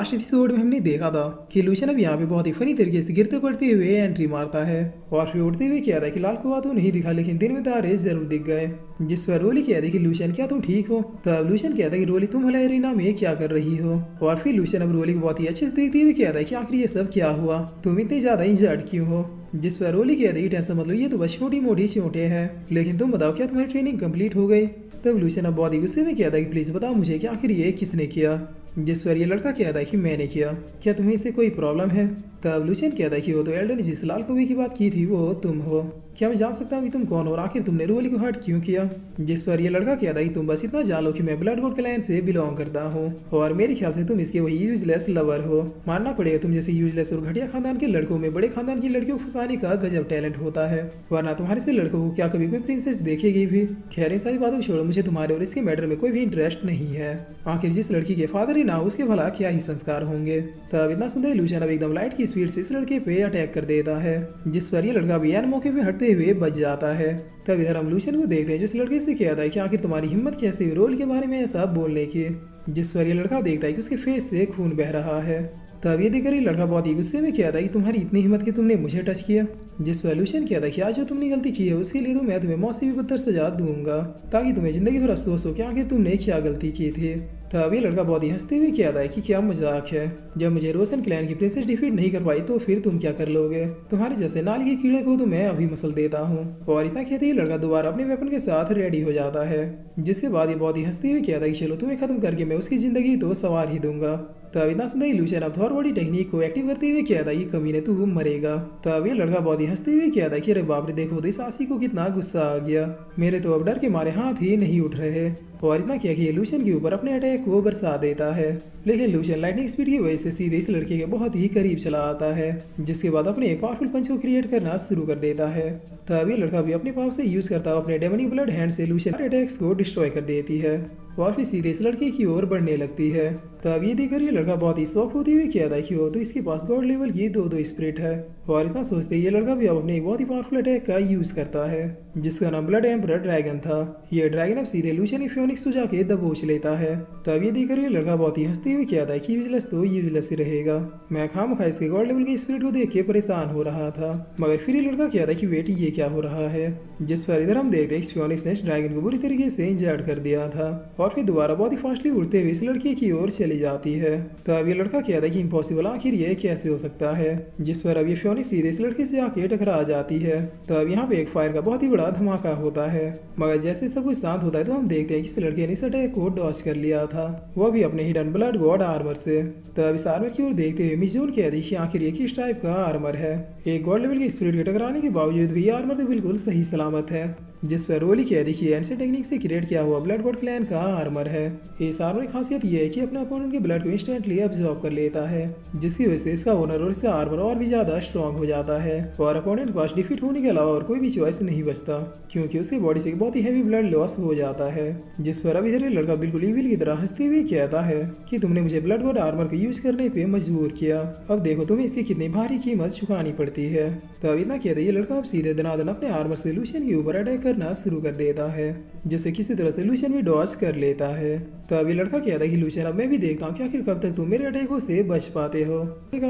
Last episode में हमने देखा था कि लूशन अब यहाँ पे बहुत ही फनी तरीके से गिरते पड़ते हुए एंट्री मारता है और फिर उड़ते हुए कहता है कि लाल कुआं तो नहीं दिखा लेकिन दिन में तारे जरूर दिख गए। जिस पर रोली कहती है कि लूशन क्या तुम ठीक हो। तब लूशन कहता है कि रोली तुम हलेरिना में क्या कर रही हो। और फिर लूशन अब रोली को बहुत ही अच्छे से देखते हुए कहता है कि आखिर ये सब क्या हुआ, तुम इतनी ज्यादा इंजर्ड क्यों हो। जिस पर रोली कहती है टेंशन मतलब ये तो बस छोटी मोटी चोटें हैं, लेकिन तुम बताओ क्या तुम्हारी ट्रेनिंग कंप्लीट हो गई। तब लूशन अब बहुत ही गुस्से में कहता है कि प्लीज बताओ मुझे कि आखिर ये किसने किया। जिस पर ये लड़का कहता है कि मैंने किया, क्या तुम्हें इससे कोई प्रॉब्लम है। तब लूशन कहता है कि वो तो एल्डर ने जिस लाल कौवे की बात की थी वो तुम हो, क्या मैं जान सकता हूँ कि तुम कौन हो और आखिर तुमने रोली को हर्ट क्यों किया। जिस पर यह लड़का कहता है कि तुम बस इतना जान लो कि मैं ब्लड गॉड क्लैन से बिलोंग करता हूँ और मेरे ख्याल से तुम इसके वही यूजलेस लवर हो। मानना पड़ेगा तुम जैसे यूजलेस और घटिया खानदान के लड़कों में बड़े खानदान की लड़कियों को फंसाने का गजब टैलेंट होता है, वरना तुम्हारे से लड़कों को क्या कभी कोई प्रिंसेस देखेगी भी। खैर इन सारी बातों छोड़ो, मुझे तुम्हारे और इसके मैटर में कोई भी इंटरेस्ट नहीं है। आखिर जिस लड़की के फादर ही ना हो उसके भला क्या ही संस्कार होंगे। तब इतना सुंदर लूशन अब एकदम लाइट की स्पीड से इस लड़के पे अटैक कर देता है, जिस पर यह लड़का भी मौके पे हटते हुए बच जाता है। तब इधर हम लूशन को देखते हैं जो इस लड़के से कहता है कि आखिर तुम्हारी हिम्मत कैसे हुई रोल के बारे में ऐसा बोलने की। जिस पर यह लड़का देखता है कि उसके फेस से खून बह रहा है। तब ये देखकर ये लड़का बहुत ही गुस्से में कहता है कि तुम्हारी इतनी हिम्मत कि तुमने मुझे टच किया। जिस पर लूशन कहता है कि आज जो तुमने गलती की है उसके लिए तो मैं तुम्हें मौत से भी बदतर सजा दूंगा, ताकि तुम्हें जिंदगी भर अफसोस हो कि आखिर तुमने क्या गलती की थी। तब ये लड़का बहुत ही हंसते हुए कहता है कि क्या मजाक है, जब मुझे रोशन क्लैन की प्रिंसेस डिफीट नहीं कर पाई तो फिर तुम क्या कर लोगे, तुम्हारे जैसे नाली के कीड़े को तो मैं अभी मसल देता हूँ। और इतना कहते ही लड़का दोबारा अपने वेपन के साथ रेडी हो जाता है, जिसके बाद ये बहुत ही हंसते हुए कहता है कि चलो तुम्हें खत्म करके मैं उसकी जिंदगी तो सवार ही दूंगा। तब इतना सुंदर लूशन अब थॉर बॉडी टेक्निक को एक्टिव करते हुए कहता है कि कमीने तू मरेगा। तब ये लड़का बहुत ही हंसते हुए कहता है कि अरे बाप रे, देखो तो इस आसी को कितना गुस्सा आ गया, मेरे तो अब डर के मारे हाथ ही नहीं उठ रहे। और इतना किया कि ये लूशन के ऊपर अपने अटैक को बरसा देता है, लेकिन लूशन लाइटनिंग स्पीड की वजह से सीधे इस लड़के के बहुत ही करीब चला आता है, जिसके बाद अपने एक पावरफुल पंच को क्रिएट करना शुरू कर देता है। तब ये लड़का भी अपने पावर से यूज करता हुआ अपने डेमनिक ब्लड हैंड से लूशन अटैक्स को डिस्ट्रॉय कर देती है और फिर सीधे इस लड़के की ओर बढ़ने लगती है। तब ये देखकर ये लड़का बहुत ही शौक होते हुए कहता है कि वो तो इसके पास गॉड लेवल की दो स्पिरिट है। और इतना सोचते ये लड़का भी अब अपने एक बहुत ही पावरफुल अटैक का यूज करता है, जिसका नाम ब्लड एम्परर ड्रैगन था। यह ड्रैगन अब सीधे लूशन फियोनिक्स को जाके दबोच लेता है। तब ये देखकर ये लड़का बहुत ही हंसते हुए कहता है कि यूजलेस तो यूजलेस ही रहेगा, मैं खामखा इसके गॉड लेवल के स्पिरिट को देख के परेशान हो रहा था। मगर फिर ये लड़का कहता है कि वेट ये क्या हो रहा है। जिस पर इधर हम देखते हैं फियोनिक्स ने ड्रैगन को बुरी तरीके से इंजर्ड कर दिया था और फिर दोबारा बहुत ही फास्टली उड़ते हुए इस लड़के की ओर चली जाती है। तब ये लड़का कहता है कि इम्पॉसिबल, आखिर ये कैसे हो सकता है। जिस पर अब ये फियोनिक्स सीधे इस लड़के से आके टकरा जाती है। तब यहाँ पे एक फायर का बहुत ही बड़ा धमाका होता है, मगर जैसे सब कुछ शांत होता है तो हम देखते हैं कि इस लड़के ने इस अटैक को डॉज कर लिया था, वो भी अपने हिडन ब्लड गॉड आर्मर से। तब इस आर्मर की ओर देखते हुए मिस जून कहती है कि आखिर ये किस टाइप का आर्मर है, एक गॉड लेवल के स्पिरिट के टकराने के बावजूद भी आर्मर तो बिल्कुल सही सलामत है। जिस पर रोली कहती है कि एंसी टेक्निक से क्रिएट किया हुआ ब्लड गॉड क्लैन का आर्मर है। इस आर्मर की खासियत यह है कि अपने अपोनेंट के ब्लड को इंस्टेंटली अब्सॉर्ब कर लेता है, जिसकी वजह से इसका ओनर और इसका आर्मर और भी ज्यादा स्ट्रॉन्ग हो जाता है और अपोनेंट के पास डिफीट होने के अलावा और कोई भी चॉइस नहीं बचता, क्योंकि उसकी बॉडी से बहुत ही हैवी ब्लड लॉस हो जाता है। जिस पर अब इधर लड़का बिल्कुल ईविल की तरह हंसते हुए कहता है कि तुमने मुझे ब्लड गॉड आर्मर को यूज करने पे मजबूर किया, अब देखो तुम्हें इसकी कितनी भारी कीमत चुकानी पड़ती है। तब इतना कहते ये लड़का अब सीधे दनादन अपने आर्मर से लूशन के ऊपर अटैक करना शुरू कर देता है, जिसे किसी तरह से लूशन भी डॉज कर लेता है। तब ये लड़का कहता है कि लूशन, अब मैं भी देखता हूँ कि आखिर कब तक तुम मेरे अटैकों से बच पाते हो।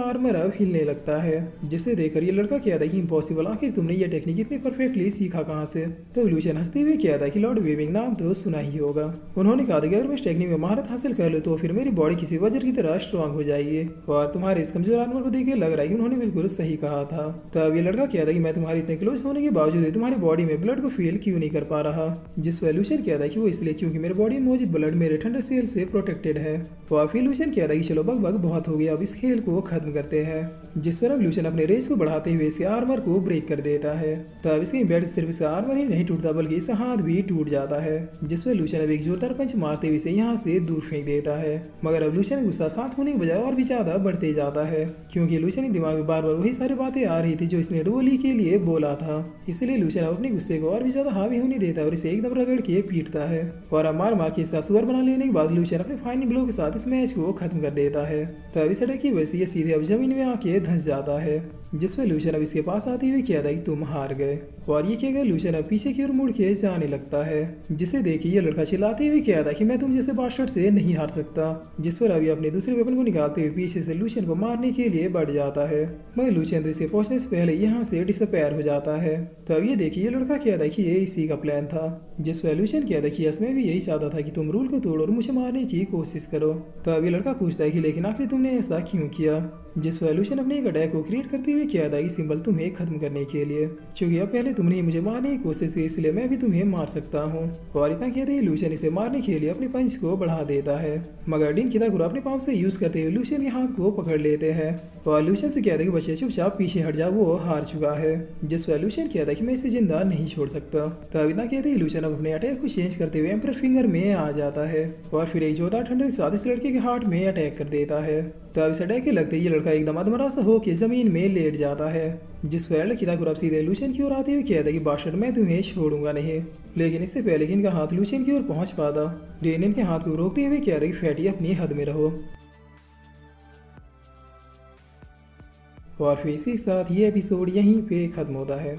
आर्मर अब हिलने लगता है, जिसे देखकर ये लड़का कहता है कि इम्पॉसिबल, आखिर तुमने ये टेक्निक इतनी परफेक्टली सीखा कहाँ से। तब लूशन हंसते हुए कहता है कि लॉर्ड वेविंग नाम तो सुना ही होगा, उन्होंने कहा था कि अगर मैं इस टेक्निक में महारत हासिल कर लूँ तो फिर मेरी बॉडी किसी वज्र की तरह स्ट्रॉन्ग हो जाएगी। और तुम्हारे इस कमजोर आर्मर को देख के लग रहा है कि उन्होंने बिल्कुल सही कहा था। तब ये लड़का कहता है कि मैं तुम्हारे इतने क्लोज होने के बावजूद तुम्हारी बॉडी में ब्लड को फील क्यों नहीं कर पा रहा। जिस पर लूशन कहता है कि वो इसलिए क्योंकि मेरे बॉडी में मौजूद ब्लड मेरे ठंडर सेल से प्रोटेक्टेड है। और फिर लूशन कहता है कि चलो बग बहुत हो गया, अब इस खेल को खत्म करते हैं। जिस पर अब लूशन अपने रेस को बढ़ाते हुए इसके आर्मर को ब्रेक कर देता है। तब इसके बेड सिर्फ इसका आर्मर ही नहीं टूटता बल्कि इसका हाथ भी टूट जाता है, जिस पर लूशन अब एक जोरदार पंच मारते हुए इसे यहाँ से दूर फेंक देता है। मगर अब लूशन गुस्सा शांत होने के बजाय और भी ज्यादा बढ़ते जाता है, क्योंकि लूशन के दिमाग में बार बार वही सारी बातें आ रही थी जो इसने रोली के लिए बोला था। इसलिए लूशन अपने गुस्से को और भी ज्यादा हावी होने देता है और इसे एकदम रगड़ के पीटता है। और मार मार के इसका सुअर बना लेने के बाद लूशन अपने फाइनल ब्लो के साथ इस मैच को खत्म कर देता है। तब इस अटैक की वजह से ये सीधे अब जमीन में आके धंस जाता है। जिस पर लूशियन अब इसके पास आते हुए कहता है कि तुम हार गए। और ये कहकर लूशियन अब पीछे की ओर मुड़ के जाने लगता है, जिसे देखिए ये लड़का चिल्लाते हुए कहता है कि मैं तुम जैसे बास्टर्ड से नहीं हार सकता। जिस पर अभी अपने दूसरे वेपन को निकालते हुए पीछे से लूशियन को मारने के लिए बढ़ जाता है, मगर लूशियन तो इसे पहुंचने से पहले यहाँ से डिसअपेयर हो जाता है। तब ये देखिए ये लड़का कहता है कि ये इसी का प्लान था। जिस पर लूशियन कहता है कि यस मैं भी यही चाहता था कि तुम रूल को तोड़ो और मुझे मारने की कोशिश करो। तब ये लड़का पूछता है कि लेकिन आखिर तुमने ऐसा क्यों किया। जिस पर लूशियन अपने एक अटैक को क्रिएट करते हुए कहता है कि सिंबल तुम्हें खत्म करने के लिए, क्योंकि अब पहले तुमने मुझे मारने की कोशिश की इसलिए मैं भी तुम्हें मार सकता हूँ। और इतना कहते ही लूशियन इसे मारने के लिए अपने पंच को बढ़ा देता है, मगर डिन किताकुरा अपने पाँव से यूज करते हुए लूशियन के हाथ को पकड़ लेते हैं और लूशियन से कहते हैं कि बच्चे चुपचाप पीछे हट जा, वो हार चुका है। जिस पर लूशियन कहता है कि मैं इसे जिंदा नहीं छोड़ सकता। तब इतना कहते ही लूशियन अब अपने अटैक को चेंज करते हुए एम्परर फिंगर में आ जाता है और फिर एक जोरदार ठंडे के साथ इस लड़के के हार्ट में अटैक कर देता है। तब इस अटैक के लगते ही ये लड़का एकदम अधमरा सा होकर जमीन में लेट जाता है। जिस पर किताकुरा सीधे लूशियन की ओर आते हुए कहता है कि बास्टर्ड मैं तुम्हें छोड़ूंगा नहीं। लेकिन इससे पहले कि इनका हाथ लूशियन की ओर पहुंच पाता, डेन इनके हाथ को रोकते हुए कहता है कि फैटी अपनी हद में रहो। और फिर इसी के साथ ये एपिसोड यहीं पे खत्म होता है।